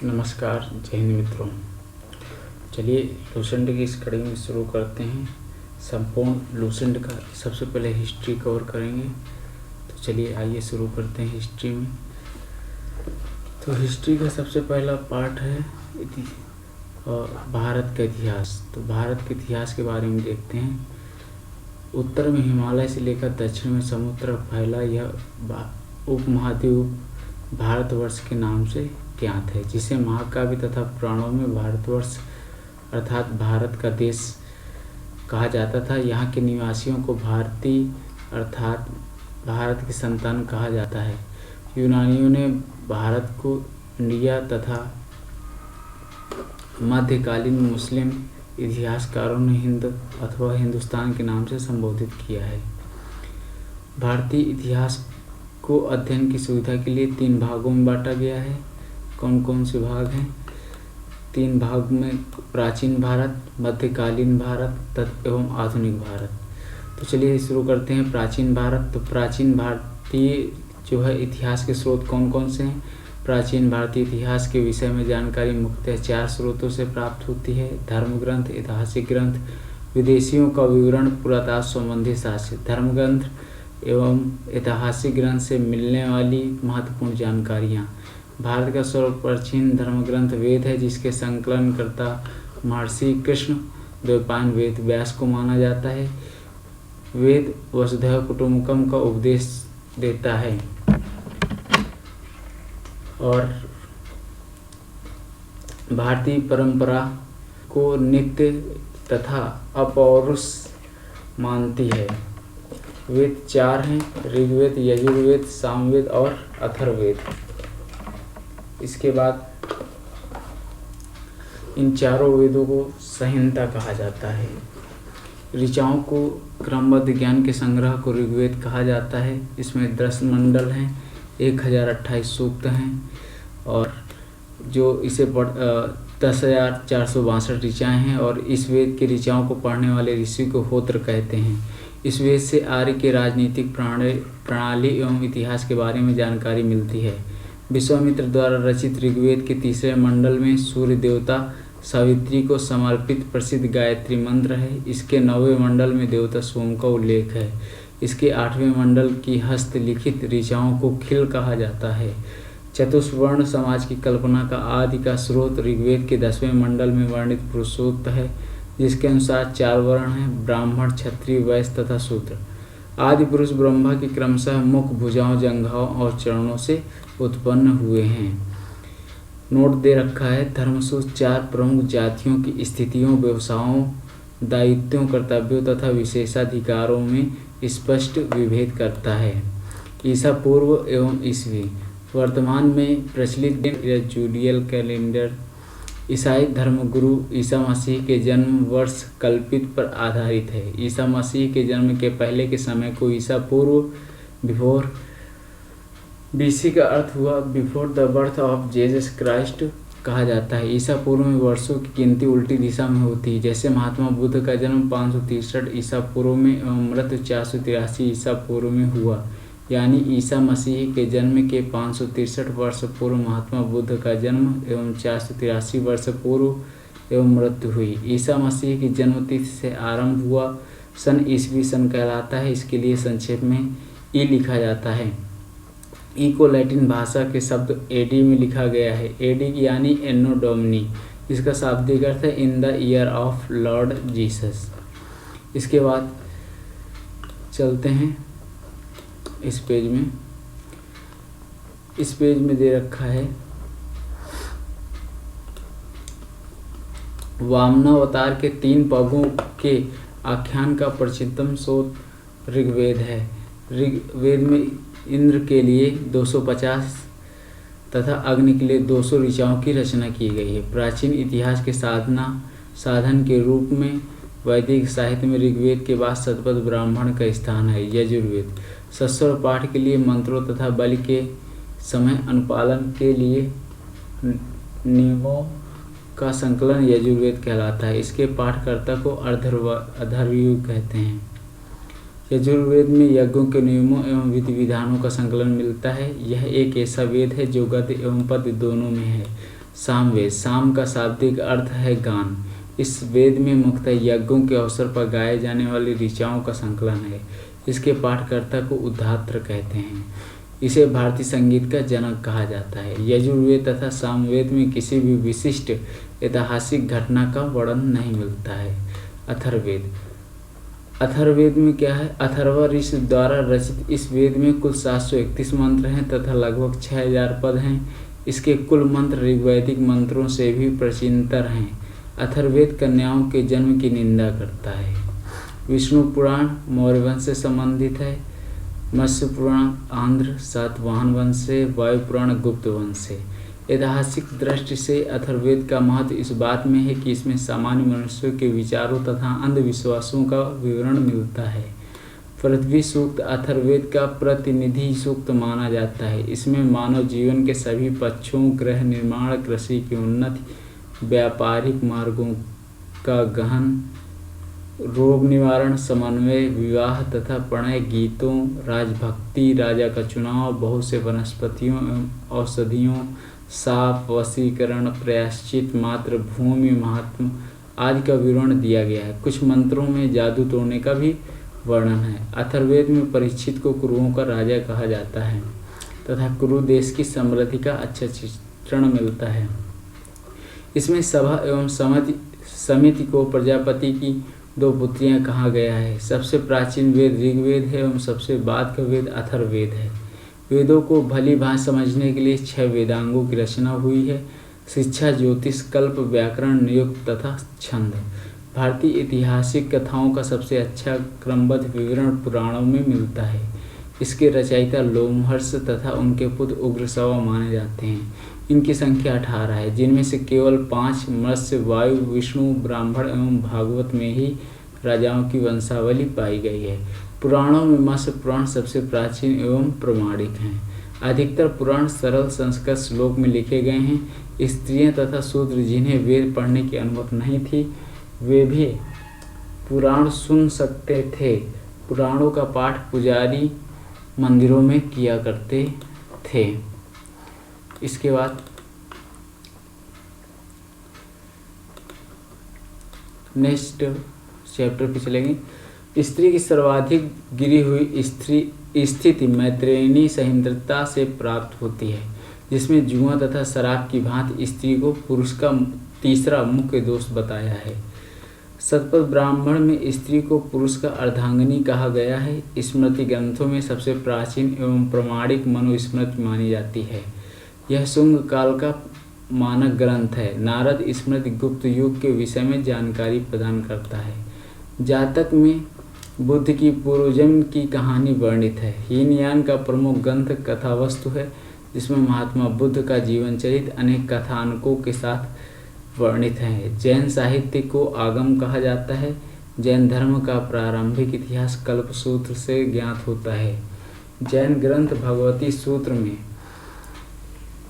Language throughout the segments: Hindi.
नमस्कार, जय हिंद मित्रों। चलिए लूसेंट की इस कड़ी में शुरू करते हैं। संपूर्ण लूसेंट का सबसे पहले हिस्ट्री कवर करेंगे। तो चलिए आइए शुरू करते हैं हिस्ट्री में। तो हिस्ट्री का सबसे पहला पार्ट है भारत का इतिहास। तो भारत के इतिहास के बारे में देखते हैं। उत्तर में हिमालय से लेकर दक्षिण में समुद्र फैला यह उपमहाद्वीप भारतवर्ष के नाम से ज्ञात है, जिसे महाकाव्य तथा पुराणों में भारतवर्ष अर्थात भारत का देश कहा जाता था। यहाँ के निवासियों को भारतीय अर्थात भारत की संतान कहा जाता है। यूनानियों ने भारत को इंडिया तथा मध्यकालीन मुस्लिम इतिहासकारों ने हिंद अथवा हिंदुस्तान के नाम से संबोधित किया है। भारतीय इतिहास को अध्ययन की सुविधा के लिए 3 भागों में बांटा गया है। कौन कौन से भाग हैं? 3 भाग में प्राचीन भारत, मध्यकालीन भारत एवं आधुनिक भारत। तो चलिए शुरू करते हैं प्राचीन भारत। तो प्राचीन भारतीय जो है इतिहास के स्रोत कौन कौन से हैं? प्राचीन भारतीय इतिहास के विषय में जानकारी मुख्यतः 4 स्रोतों से प्राप्त होती है: धर्म ग्रंथ, ऐतिहासिक ग्रंथ, विदेशियों का विवरण, पुरातत्व संबंधी साक्ष्य। धर्म ग्रंथ एवं ऐतिहासिक ग्रंथ से मिलने वाली महत्वपूर्ण जानकारियाँ। भारत का सर्वप्राचीन धर्म ग्रंथ वेद है, जिसके संकलनकर्ता महर्षि कृष्ण द्वैपायन वेद व्यास को माना जाता है। वेद वसुधैव कुटुंबकम का उपदेश देता है और भारतीय परंपरा को नित्य तथा अपौरुष मानती है। वेद 4 हैं: ऋग्वेद, यजुर्वेद, सामवेद और अथर्ववेद। इसके बाद इन चारों वेदों को संहिता कहा जाता है। ऋचाओं को क्रमबद्ध ज्ञान के संग्रह को ऋग्वेद कहा जाता है। इसमें 10 मंडल हैं, 1028 सूक्त हैं और जो इसे 10,462 ऋचाएँ हैं और इस वेद के ऋचाओं को पढ़ने वाले ऋषि को होत्र कहते हैं। इस वेद से आर्य के राजनीतिक प्रणाली एवं इतिहास के बारे में जानकारी मिलती है। विश्वामित्र द्वारा रचित ऋग्वेद के 3रे मंडल में सूर्य देवता सावित्री को समर्पित प्रसिद्ध गायत्री मंत्र है। इसके 9वें मंडल में देवता सोम का उल्लेख है। इसके 8वें मंडल की हस्तलिखित ऋचाओं को खिल कहा जाता है। चतुष्वर्ण समाज की कल्पना का आदि का स्रोत ऋग्वेद के 10वें मंडल में वर्णित पुरुषोक्त है, जिसके अनुसार 4 वर्ण हैं: ब्राह्मण, क्षत्रिय, वैश्य तथा शूद्र। आदि पुरुष ब्रह्मा की क्रमशः मुख, भुजाओं, जंघाओं और चरणों से उत्पन्न हुए हैं। नोट दे रखा है। धर्मसूत्र 4 प्रमुख जातियों की स्थितियों, व्यवसायों, दायित्वों, कर्तव्यों तथा विशेषाधिकारों में स्पष्ट विभेद करता है। ईसा पूर्व एवं ईसवी। वर्तमान में प्रचलित जूलियल कैलेंडर ईसाई धर्मगुरु ईसा मसीह के जन्म वर्ष कल्पित पर आधारित है। ईसा मसीह के जन्म के पहले के समय को ईसा पूर्व बिफोर बीसी का अर्थ हुआ before the birth of Jesus Christ कहा जाता है। ईसा पूर्व में वर्षों की गिनती उल्टी दिशा में होती है, जैसे महात्मा बुद्ध का जन्म 563 ईसा पूर्व में एवं मृत्यु 483 ईसा पूर्व में हुआ। यानी ईसा मसीह के जन्म के 563 वर्ष पूर्व महात्मा बुद्ध का जन्म एवं 483 वर्ष पूर्व एवं मृत्यु हुई। ईसा मसीह की जन्मतिथि से आरंभ हुआ सन ईसवी सन कहलाता है। इसके लिए संक्षेप में ई लिखा जाता है। ई को लैटिन भाषा के शब्द एडी में लिखा गया है। एडी यानी एनो डोमिनी। इसका शाब्दिक अर्थ है in the year of Lord Jesus. इसके बाद चलते हैं इस पेज में। इस पेज में दे रखा है वामनावतार के 3 पगों के आख्यान का प्रसिद्धतम स्रोत ऋग्वेद है। ऋग्वेद में इंद्र के लिए 250 तथा अग्नि के लिए 200 ऋचाओं की रचना की गई है। प्राचीन इतिहास के साधन के रूप में वैदिक साहित्य में ऋग्वेद के बाद शतपथ ब्राह्मण का स्थान है। यजुर्वेद सस्वर पाठ के लिए मंत्रों तथा बलि के समय अनुपालन के लिए नियमों का संकलन यजुर्वेद कहलाता है। इसके पाठकर्ता को अथर्ववेद कहते हैं। यजुर्वेद में यज्ञों के नियमों एवं विधि विधानों का संकलन मिलता है। यह एक ऐसा वेद है जो गद्य एवं पद्य दोनों में है। सामवेद, साम का शाब्दिक अर्थ है गान। इस वेद में मुख्यतः यज्ञों के अवसर पर गाए जाने वाली ऋचाओं का संकलन है। इसके पाठकर्ता को उद्धात्र कहते हैं। इसे भारतीय संगीत का जनक कहा जाता है। यजुर्वेद तथा सामवेद में किसी भी विशिष्ट ऐतिहासिक घटना का वर्णन नहीं मिलता है। अथर्ववेद, अथर्ववेद में क्या है? अथर्व ऋषि द्वारा रचित इस वेद में कुल 731 मंत्र हैं तथा लगभग 6000 पद हैं। इसके कुल मंत्र ऋग्वैदिक मंत्रों से भी प्राचीनतर हैं। अथर्ववेद कन्याओं के जन्म की निंदा करता है। विष्णु पुराण मौर्य वंश से संबंधित है। मत्स्य पुराण आंध्र सातवाहन वंश से, वायु पुराण गुप्त वंश से। ऐतिहासिक दृष्टि से अथर्ववेद का महत्व इस बात में है कि इसमें सामान्य मनुष्यों के विचारों तथा अंधविश्वासों का विवरण मिलता है। पृथ्वी सूक्त अथर्ववेद का प्रतिनिधि सूक्त माना जाता है। इसमें मानव जीवन के सभी पक्षों, गृह निर्माण, कृषि की उन्नति, व्यापारिक मार्गों का गहन, रोग निवारण, समन्वय, विवाह तथा प्रणय गीतों, राजभक्ति, राजा का चुनाव, बहुत से वनस्पतियों एवं औषधियों, साप, वशीकरण, प्रायश्चित, मातृभूमि महात्म आदि का विवरण दिया गया है। कुछ मंत्रों में जादू तोड़ने का भी वर्णन है। अथर्ववेद में परीक्षित को कुरुओं का राजा कहा जाता है तथा कुरु देश की समृद्धि का अच्छा चित्रण मिलता है। इसमें सभा एवं समिति को प्रजापति की 2 पुत्रियां कहा गया है। सबसे प्राचीन वेद ऋग्वेद है एवं सबसे बाद का वेद अथर्ववेद है। वेदों को भली भांति समझने के लिए 6 वेदांगों की रचना हुई है: शिक्षा, ज्योतिष, कल्प, व्याकरण, निरुक्त तथा छंद। भारतीय ऐतिहासिक कथाओं का सबसे अच्छा क्रमबद्ध विवरण पुराणों में मिलता है। इसके रचयिता लोमहर्ष तथा उनके पुत्र उग्रश्रवा माने जाते हैं। इनकी संख्या 18 है, जिनमें से केवल 5 मत्स्य, वायु, विष्णु, ब्राह्मण एवं भागवत में ही राजाओं की वंशावली पाई गई है। पुराणों में मत्स्य पुराण सबसे प्राचीन एवं प्रमाणिक हैं। अधिकतर पुराण सरल संस्कृत श्लोक में लिखे गए हैं। स्त्रियां तथा शूद्र जिन्हें वेद पढ़ने की अनुमति नहीं थी, वे भी पुराण सुन सकते थे। पुराणों का पाठ पुजारी मंदिरों में किया करते थे। इसके बाद नेक्स्ट चैप्टर पे चलेंगे। स्त्री की सर्वाधिक गिरी हुई स्थिति मैत्रेयी संहिता से प्राप्त होती है, जिसमें जुआ तथा शराब की भांति स्त्री को पुरुष का तीसरा मुख्य दोष बताया है। शतपथ ब्राह्मण में स्त्री को पुरुष का अर्धांगिनी कहा गया है। स्मृति ग्रंथों में सबसे प्राचीन एवं प्रमाणिक मनुस्मृति मानी जाती है। यह शुंग काल का मानक ग्रंथ है। नारद स्मृति गुप्त युग के विषय में जानकारी प्रदान करता है। जातक में बुद्ध की पूर्वजन्म की कहानी वर्णित है। हीनयान का प्रमुख ग्रंथ कथावस्तु है, जिसमें महात्मा बुद्ध का जीवन चरित्र अनेक कथानकों के साथ वर्णित है। जैन साहित्य को आगम कहा जाता है। जैन धर्म का प्रारंभिक इतिहास कल्पसूत्र से ज्ञात होता है। जैन ग्रंथ भगवती सूत्र में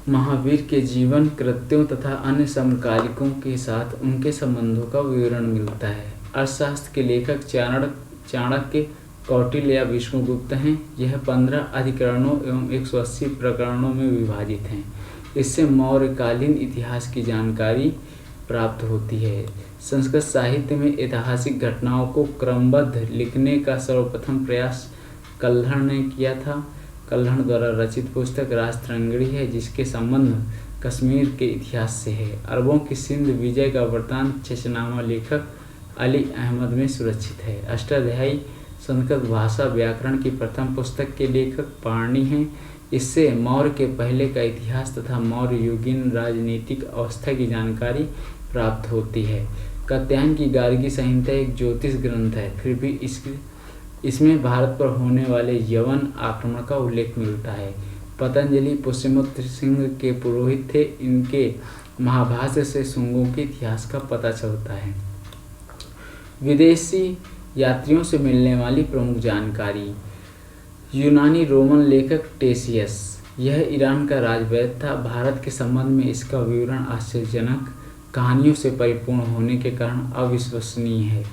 महावीर के जीवन, कृत्यों तथा अन्य समकालिकों के साथ उनके संबंधों का विवरण मिलता है। अर्थशास्त्र के लेखक चाणक्य, कौटिल्य या विष्णुगुप्त हैं। यह 15 अधिकरणों एवं 180 प्रकरणों में विभाजित हैं। इससे मौर्यकालीन इतिहास की जानकारी प्राप्त होती है। संस्कृत साहित्य में ऐतिहासिक घटनाओं को क्रमबद्ध लिखने का सर्वप्रथम प्रयास कल्हण ने किया था। कल्हण द्वारा रचित पुस्तक राजतरंगिणी है, जिसके संबंध कश्मीर के इतिहास से है। अरबों की सिंध विजय का वृत्तांत चचनामा लेखक अली अहमद में सुरक्षित है। अष्टाध्यायी संस्कृत भाषा व्याकरण की प्रथम पुस्तक के लेखक पाणिनि हैं। इससे मौर्य के पहले का इतिहास तथा मौर्य युगीन राजनीतिक अवस्था की जानकारी प्राप्त होती है। कात्यायन की गार्गी संहिता एक ज्योतिष ग्रंथ है, फिर भी इसमें भारत पर होने वाले यवन आक्रमण का उल्लेख मिलता है। पतंजलि पुष्यमित्र सिंह के पुरोहित थे। इनके महाभाष्य से शुंगों के इतिहास का पता चलता है। विदेशी यात्रियों से मिलने वाली प्रमुख जानकारी। यूनानी रोमन लेखक टेसियस, यह ईरान का राजवैद्य था। भारत के संबंध में इसका विवरण आश्चर्यजनक कहानियों से परिपूर्ण होने के कारण अविश्वसनीय है।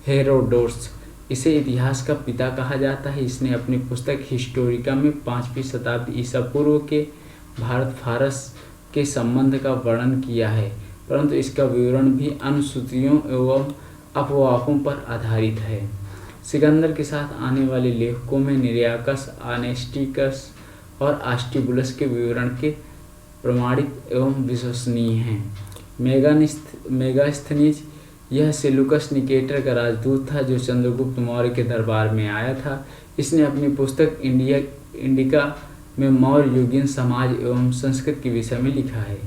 हेरोडोटस, इसे इतिहास का पिता कहा जाता है। इसने अपनी पुस्तक हिस्टोरिका में 5वीं शताब्दी ईसा पूर्व के भारत फारस के संबंध का वर्णन किया है, परंतु इसका विवरण भी अनुश्रुतियों एवं अपवाहों पर आधारित है। सिकंदर के साथ आने वाले लेखकों में निरियाकस, आनेस्टिकस और आस्टिबुलस के विवरण के प्रमाणित एवं विश्वसनीय हैं। मेगास्थनीज यह सेलुकस निकेटर का राजदूत था जो चंद्रगुप्त मौर्य के दरबार में आया था। इसने अपनी पुस्तक इंडिका में मौर्य युगीन समाज एवं संस्कृति के विषय में लिखा है।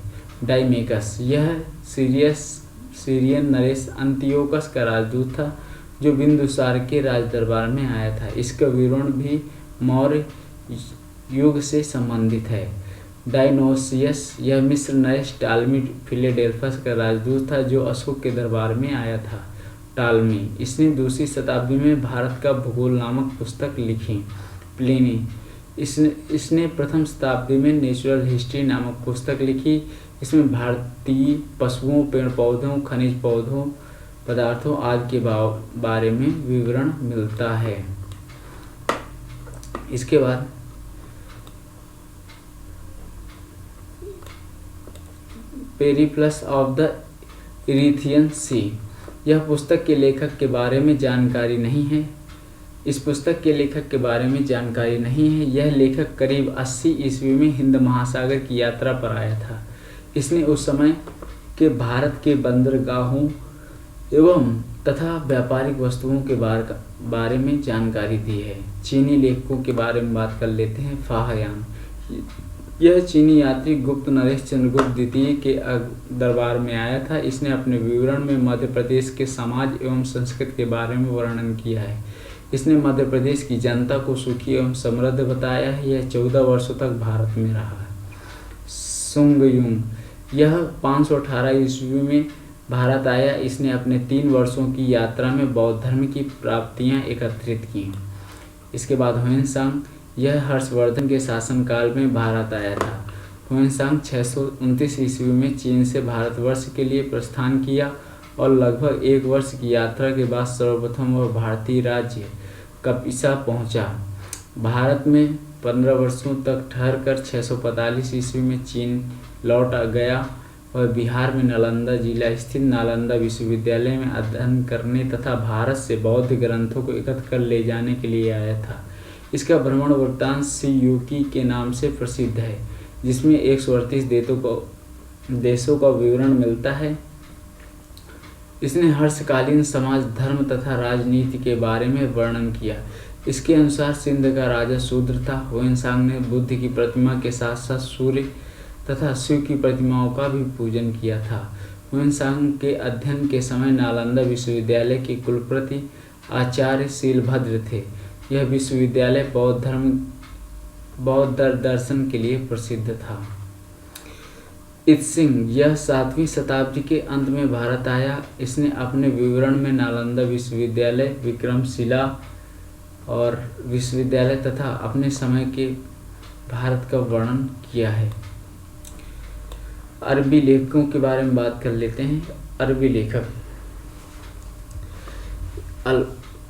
डाइमेकस यह सीरियन नरेश अंतियोकस का राजदूत था जो बिंदुसार के राज दरबार में आया था। इसका विवरण भी मौर्य युग से संबंधित है। डायनोसियस यह मिस्र नरेश टालमी फिलेडेल्फस का राजदूत था जो अशोक के दरबार में आया था। टालमी इसने दूसरी शताब्दी में भारत का भूगोल नामक पुस्तक लिखी। प्लिनी इसने प्रथम शताब्दी में नेचुरल हिस्ट्री नामक पुस्तक लिखी। इसमें भारतीय पशुओं, पेड़ पौधों, खनिज पदार्थों आदि के बारे में विवरण मिलता है। इसके बाद पेरिप्लस ऑफ द इरिथियन सी यह पुस्तक के लेखक के बारे में जानकारी नहीं है। इस पुस्तक के लेखक के बारे में जानकारी नहीं है। यह लेखक करीब 80 ईस्वी में हिंद महासागर की यात्रा पर आया था। इसने उस समय के भारत के बंदरगाहों एवं तथा व्यापारिक वस्तुओं के बारे में जानकारी दी है। चीनी लेखकों के बारे में बात कर लेते हैं। फाहयान यह चीनी यात्री गुप्त नरेश चंद्रगुप्त द्वितीय के दरबार में आया था। इसने अपने विवरण में मध्य प्रदेश के समाज एवं संस्कृति के बारे में वर्णन किया है। इसने मध्य प्रदेश की जनता को सुखी एवं समृद्ध बताया है। यह 14 वर्षों तक भारत में रहा है। सुंगयुंग यह 518 ईस्वी में भारत आया। इसने अपने 3 वर्षों की यात्रा में बौद्ध धर्म की प्राप्तियां एकत्रित की। इसके बाद हुएनसांग यह हर्षवर्धन के शासनकाल में भारत आया था। हुएनसांग 629 ईस्वी में चीन से भारतवर्ष के लिए प्रस्थान किया और लगभग 1 वर्ष की यात्रा के बाद सर्वप्रथम वह भारतीय राज्य कपिसा पहुंचा। भारत में 15 वर्षों तक ठहरकर 645 ईस्वी में चीन लौट गया। वह बिहार में नालंदा जिला स्थित नालंदा विश्वविद्यालय में अध्ययन करने तथा भारत से बौद्ध ग्रंथों को एकत्र कर ले जाने के लिए आया था। इसका भ्रमण वृत्तांत सियुकी के नाम से प्रसिद्ध है, जिसमें 138 देशों का विवरण मिलता है। इसने हर्षकालीन समाज, धर्म तथा राजनीति के बारे में वर्णन किया। इसके अनुसार सिंध का राजा शूद्र था। हुएनसांग ने बुद्ध की प्रतिमा के साथ साथ सूर्य तथा शिव की प्रतिमाओं का भी पूजन किया था। हुएनसांग के अध्ययन के समय नालंदा विश्वविद्यालय के कुलपति आचार्य शीलभद्र थे। यह विश्वविद्यालय बौद्ध दर्शन के लिए प्रसिद्ध था। इत्सिंग यह 7वीं शताब्दी के अंत में भारत आया। इसने अपने विवरण में नालंदा विश्वविद्यालय, विक्रमशिला और विश्वविद्यालय तथा अपने समय के भारत का वर्णन किया है। अरबी लेखकों के बारे में बात कर लेते हैं। अरबी लेखक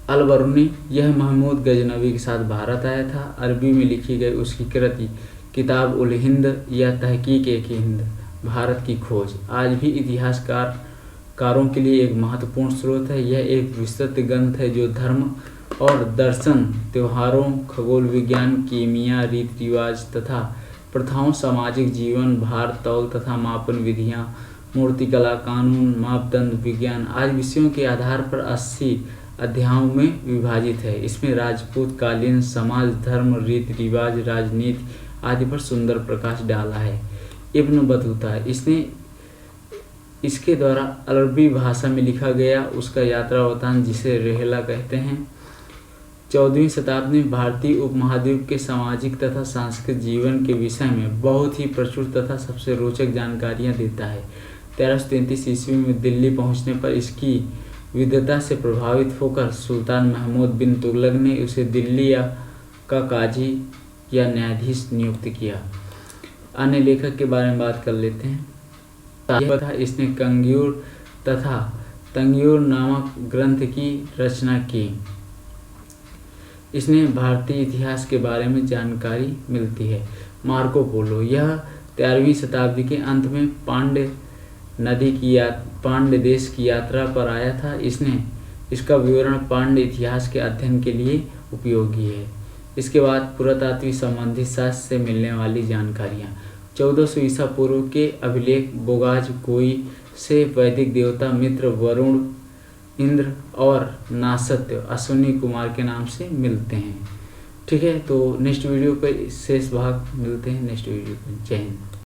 अल-बरूनी यह महमूद गजनवी के साथ भारत आया था। अरबी में लिखी गई उसकी कृति किताब उल हिंद या तहकीक-ए-हिंद भारत की खोज आज भी इतिहासकारों के लिए एक महत्वपूर्ण स्रोत है। यह एक विस्तृत ग्रंथ है जो धर्म और दर्शन, त्योहारों, खगोल विज्ञान, कीमिया, रीति रिवाज तथा प्रथाओं, सामाजिक जीवन, भार तौल तथा मापन विधियाँ, मूर्तिकला, कानून, मापदंड, विज्ञान आदि विषयों के आधार पर 80 अध्यायों में विभाजित है। इसमें राजपूत कालीन समाज, धर्म, रीति रिवाज, राजनीति आदि पर सुंदर प्रकाश डाला है। इब्न बतूता इसके द्वारा अरबी भाषा में लिखा गया उसका यात्रा वृत्तांत, जिसे रेहला कहते हैं, 14वीं शताब्दी में भारतीय उपमहाद्वीप के सामाजिक तथा सांस्कृतिक जीवन के विषय में बहुत ही प्रचुर तथा सबसे रोचक जानकारियाँ देता है। 1333 ईस्वी में दिल्ली पहुँचने पर इसकी विद्वता से प्रभावित होकर सुल्तान महमूद बिन तुगलक ने उसे दिल्ली का काजी या न्यायाधीश नियुक्त किया। अन्य लेखक के बारे में बात कर लेते हैं। इसने कंग्यूर तथा तंग्यूर नामक ग्रंथ की रचना की। इसने भारतीय इतिहास के बारे में जानकारी मिलती है। मार्को पोलो यह 13वीं शताब्दी के अंत में पांड्य देश की यात्रा पर आया था। इसका विवरण पांड्य इतिहास के अध्ययन के लिए उपयोगी है। इसके बाद पुरातात्विक संबंधित शास्त्र से मिलने वाली जानकारियाँ। 1400 ईसा पूर्व के अभिलेख बोगाज कोई से वैदिक देवता मित्र, वरुण, इंद्र और नासत्य अश्विनी कुमार के नाम से मिलते हैं। ठीक है, तो नेक्स्ट वीडियो पर शेष भाग मिलते हैं नेक्स्ट वीडियो पर। जय हिंद।